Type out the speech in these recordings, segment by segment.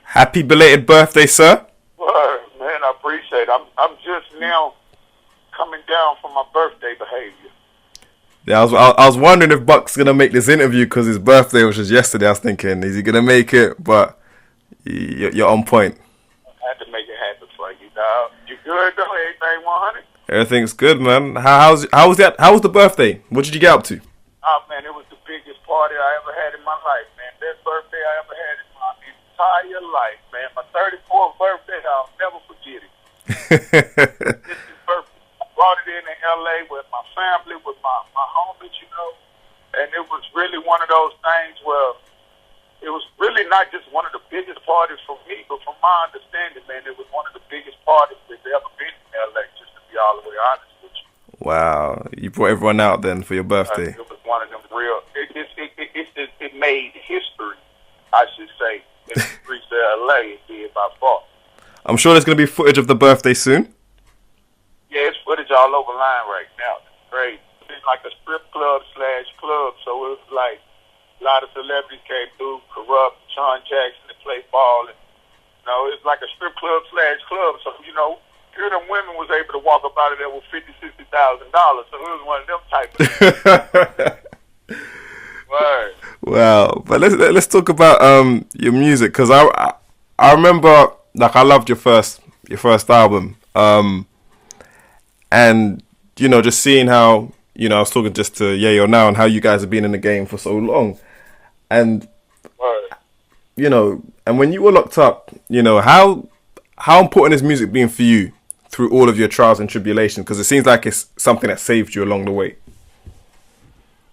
Happy belated birthday, sir. Word, man, I appreciate it. I'm just now coming down from my birthday behavior. Yeah, I was wondering if Buck's gonna make this interview because his birthday was just yesterday. I was thinking, is he gonna make it? But you're on point. I had to make it happen for you, dog. You good though? Everything 100? Everything's good, man. How was the birthday? What did you get up to? Oh man, it was the biggest party I ever had in my life, man. Best birthday I ever had in my entire life, man. My 34th birthday, I'll never forget it. This is birthday. I brought it in LA with my family, with my homies, and it was really one of those things where it was really not just one of the biggest parties for me, but from my understanding, man, it was one of the biggest parties that's ever been in LA, just to be all the way honest with you. Wow, you brought everyone out then for your birthday. It was one of them real, it made history, I should say, in the streets of LA, it did by far. I'm sure there's going to be footage of the birthday soon. Yeah, it's footage all over line right now. It's great. It's like a strip club / club, so it was like a lot of celebrities came through, Corrupt, Sean Jackson, to play ball. And, it's like a strip club / club. So, here them women was able to walk up out of there with $50,000, $60,000. So it was one of them type of Word. Wow, but let's talk about your music, because I remember, like, I loved your first album, and just seeing how I was talking just to Yayo now and how you guys have been in the game for so long, and Word. And when you were locked up, how important has music been for you through all of your trials and tribulations? Because it seems like it's something that saved you along the way.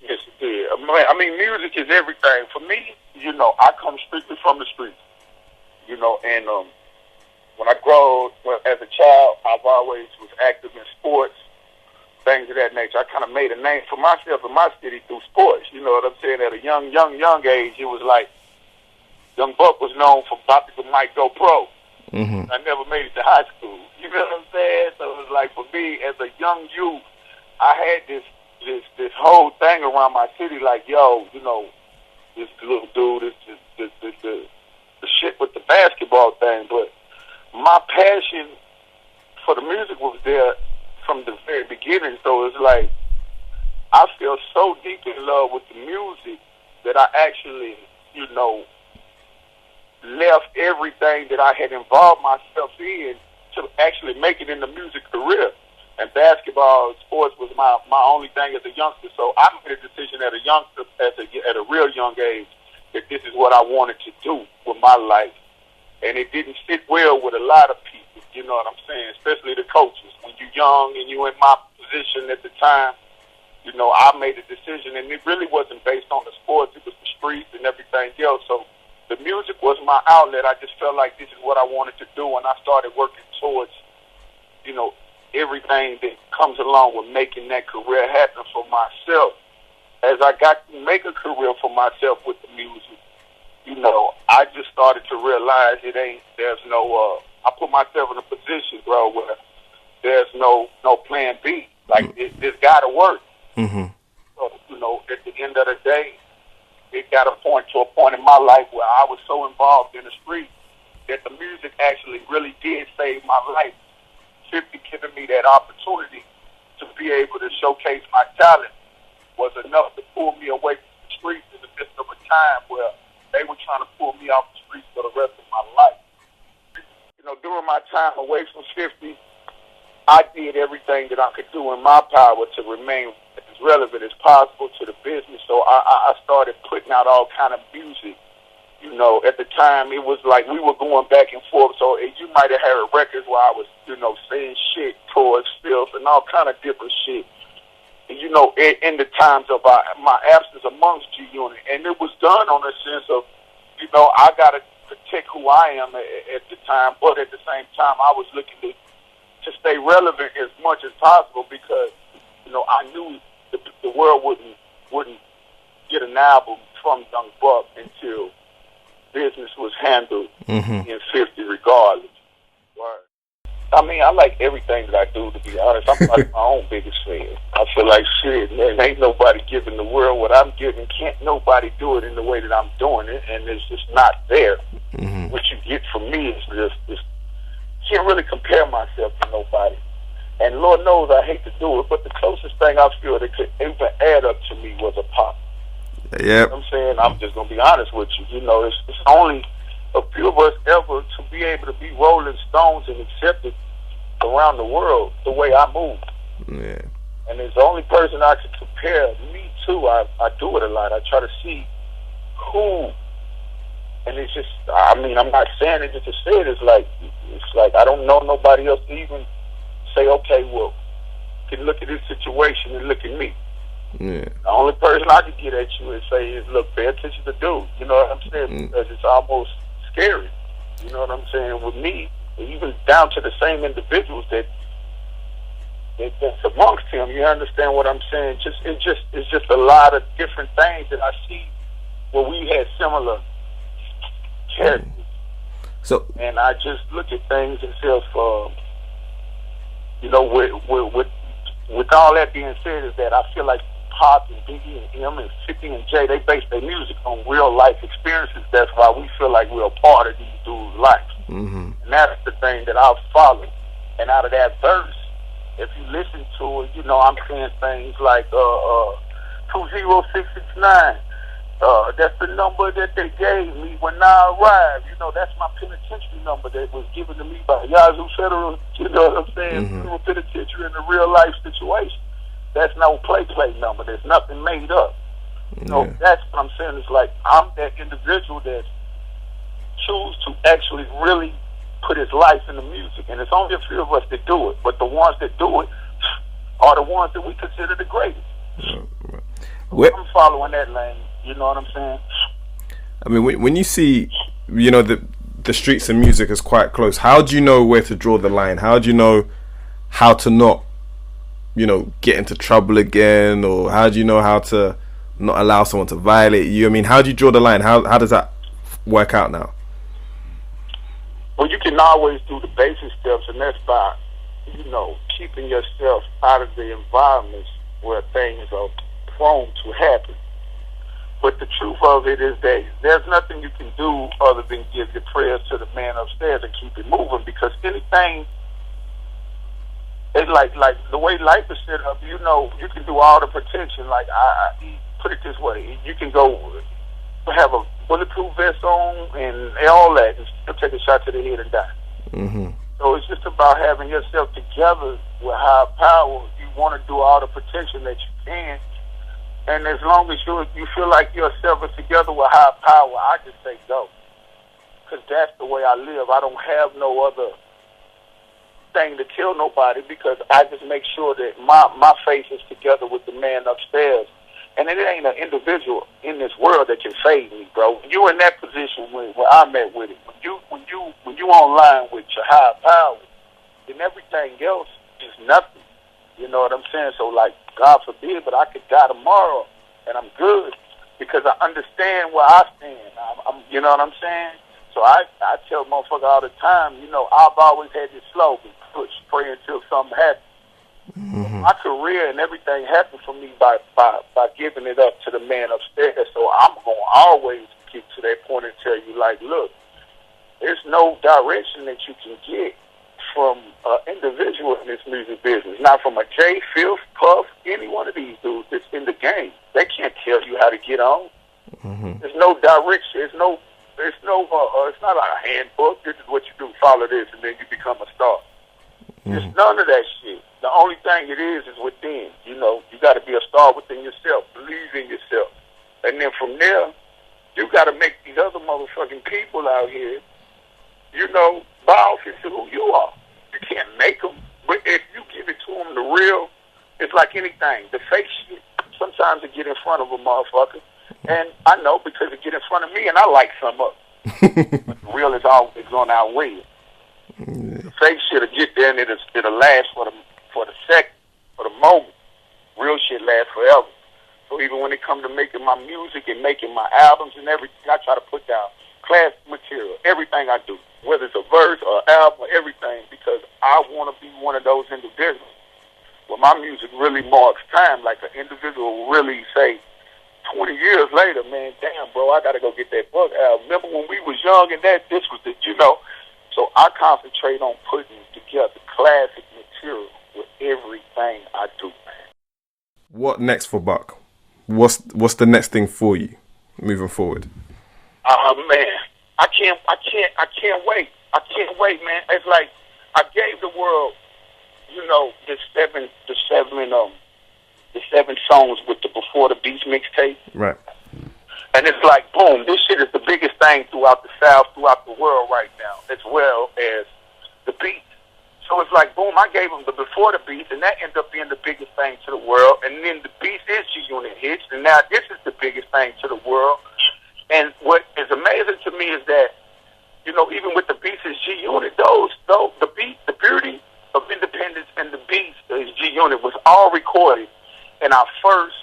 Yes, it did. I mean, music is everything. For me, I come strictly from the streets, and when I grew as a child, I've always was active in sports, things of that nature. I kind of made a name for myself in my city through sports. You know what I'm saying? At a young age, it was like Young Buck was known for about to might go pro. Mm-hmm. I never made it to high school. You know what I'm saying? So it was like, for me, as a young youth, I had this whole thing around my city, like, yo, this little dude, the shit with the basketball thing. But my passion for the music was there from the very beginning. So it's like, I feel so deep in love with the music that I actually, left everything that I had involved myself in to actually make it in the music career. And basketball, sports was my only thing as a youngster. So I made a decision at a real young age that this is what I wanted to do with my life. And it didn't sit well with a lot of people, you know what I'm saying, especially the coaches. When you're young and you're in my position at the time, I made a decision, and it really wasn't based on the sports. It was the streets and everything else. So the music was my outlet. I just felt like this is what I wanted to do, and I started working towards, everything that comes along with making that career happen for myself. As I got to make a career for myself with the music, I just started to realize I put myself in a position, bro, where there's no plan B. Like, this gotta work. Mm-hmm. So, at the end of the day, it got to a point in my life where I was so involved in the street that the music actually really did save my life. 50 giving me that opportunity to be able to showcase my talent was enough to pull me away from the streets in the midst of a time where they were trying to pull me off the streets for the rest of my life. During my time away from 50, I did everything that I could do in my power to remain as relevant as possible to the business. So I started putting out all kind of music. At the time, it was like we were going back and forth. So you might have heard records where I was, saying shit towards filth and all kind of different shit. And, in the times of my absence amongst G-Unit. And it was done on a sense of, I got to protect who I am at the time. But at the same time, I was looking to stay relevant as much as possible because, I knew the world wouldn't get an album from Young Buck until business was handled in 50 regardless. Right. I mean, I like everything that I do, to be honest. I'm like my own biggest fan. I feel like, shit, man, ain't nobody giving the world what I'm giving. Can't nobody do it in the way that I'm doing it, and it's just not there. What you get from me is just can't really compare myself to nobody. And Lord knows I hate to do it, but the closest thing I feel that could even add up to me was a pop. Yep. You know what I'm saying? I'm just going to be honest with you. You know, it's only a few of us ever to be able to be Rolling Stones and accepted around the world the way I move. Yeah. And it's the only person I can compare me to. I do it a lot. I try to see who, and it's just, I mean, I'm not saying it just to say it. It's like I don't know nobody else to even say, okay, well, can look at this situation and look at me. Yeah. The only person I can get at you and say is, look, pay attention to dude. You know what I'm saying? Because it's almost scary. You know what I'm saying? With me, even down to the same individuals that's amongst him. You understand what I'm saying? It's just a lot of different things that I see where we had similar characters. So, and I just look at things and say, you know, with all that being said, is that I feel like Pop and Biggie and M and 50 and J, they base their music on real life experiences. That's why we feel like we're a part of these dudes' lives. And that's the thing that I'll follow. And out of that verse, if you listen to it, you know, I'm saying things like 20669. That's the number that they gave me when I arrived. You know, that's my penitentiary number that was given to me by Yazoo Federal, you know what I'm saying, Federal Penitentiary in a real life situation. That's no play number. There's nothing made up. You know, that's what I'm saying. It's like I'm that individual that choose to actually really put his life in the music. And it's only a few of us that do it. But the ones that do it are the ones that we consider the greatest. I'm following that lane. You know what I'm saying? I mean, when you see, you know, the streets and music is quite close, how do you know where to draw the line? How do you know how to not, you know, get into trouble again? Or how do you know how to not allow someone to violate you? I mean, how do you draw the line? How does that work out now? Well, you can always do the basic steps, and that's by, you know, keeping yourself out of the environments where things are prone to happen. But the truth of it is that there's nothing you can do other than give your prayers to the man upstairs and keep it moving, because anything, it's like the way life is set up, you know, you can do all the protection. Like, I put it this way, you can go have a bulletproof vest on and all that and still take a shot to the head and die. So it's just about having yourself together with higher power. You want to do all the protection that you can. And as long as you feel like yourself is together with high power, I just say go. Because that's the way I live. I don't have no other thing to kill nobody, because I just make sure that my face is together with the man upstairs. And it ain't an individual in this world that can fade me, bro. When you in that position where I'm at with it, when you online with your high power, then everything else is nothing. You know what I'm saying? So, like, God forbid, but I could die tomorrow, and I'm good, because I understand where I stand. You know what I'm saying? So I tell motherfuckers all the time, you know, I've always had this slogan, push, pray until something happens. My career and everything happened for me by giving it up to the man upstairs. So I'm going to always get to that point and tell you, like, look, there's no direction that you can get from an individual in this music business, not from a J, Filth, Puff, any one of these dudes that's in the game. They can't tell you how to get on. There's no direction. It's not a handbook. This is what you do. Follow this, and then you become a star. There's none of that shit. The only thing it is within. You know, you got to be a star within yourself. Believe in yourself, and then from there, you got to make these other motherfucking people out here, you know, bow into who you are. You can't make them, but if you give it to them the real, it's like anything. The fake shit, sometimes it get in front of a motherfucker, and I know because it get in front of me, and I like some of it. But the real is always going to outweigh it. The fake shit'll get there, and it'll last for the second, for the moment. Real shit lasts forever. So even when it comes to making my music and making my albums and everything, I try to put down classic material, everything I do, whether it's a verse or an album or everything, because I want to be one of those individuals where my music really marks time, like an individual will really say 20 years later, man, damn, bro, I got to go get that book out. Remember when we was young and this was the, So I concentrate on putting together classic material with everything I do, man. What next for Buck? What's the next thing for you moving forward? Man, I can't wait. I can't wait, man. It's like I gave the world, the seven songs with the Before the Beats mixtape. Right. And it's like, boom, this shit is the biggest thing throughout the South, throughout the world right now, as well as the beats. So it's like, boom, I gave them the Before the Beats, and that ended up being the biggest thing to the world. And then the Beats is G-Unit hits, and now this is the biggest thing to the world. And what is amazing to me is that, even with the Beats is G-Unit, the beauty of Independence and the Beats is G-Unit was all recorded in our first,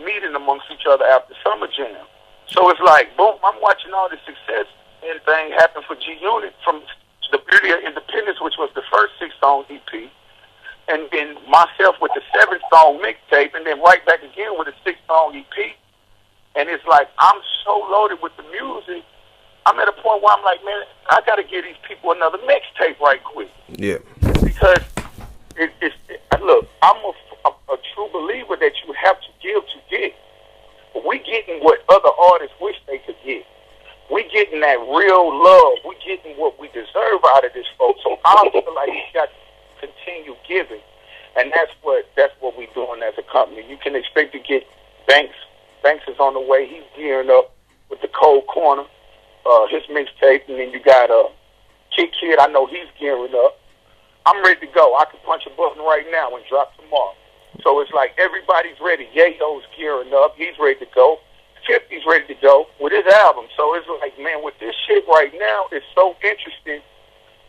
meeting amongst each other after Summer Jam. So it's like, boom, I'm watching all this success and thing happen for G-Unit from the beauty of Independence, which was the first 6-song EP, and then myself with the 7-song mixtape, and then right back again with a 6-song EP. And it's like, I'm so loaded with the music, I'm at a point where I'm like, man, I got to give these people another mixtape right quick. Yeah. Because, look, I'm a true believer that you have to give to get. But we getting what other artists wish they could get. We getting that real love. We getting what we deserve out of this, folks. So I feel like we got to continue giving. And that's what we're doing as a company. You can expect to get Banks. Banks is on the way. He's gearing up with the Cold Corner, his mixtape. And then you got Kid. I know he's gearing up. I'm ready to go. I can punch a button right now and drop tomorrow. So it's like everybody's ready. Yayo's gearing up. He's ready to go. 50's ready to go with his album. So it's like, man, with this shit right now, it's so interesting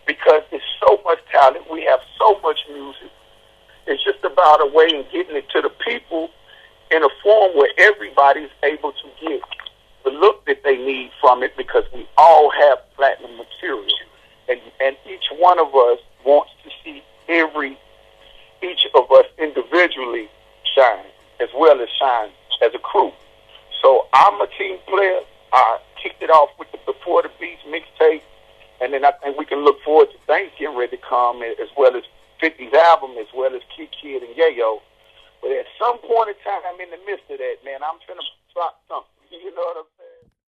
because it's so much talent. We have so much music. It's just about a way of getting it to the people in a form where everybody's able to get the look that they need from it because we all have platinum material. And each one of us wants to see each of us individually shine as well as shine as a crew. So I'm a team player. I kicked it off with the Before the Beats mixtape, and then I think we can look forward to things getting ready to come, as well as 50's album, as well as Kid and Yayo. But at some point in time in the midst of that, man, I'm trying to drop something. You know what I'm saying?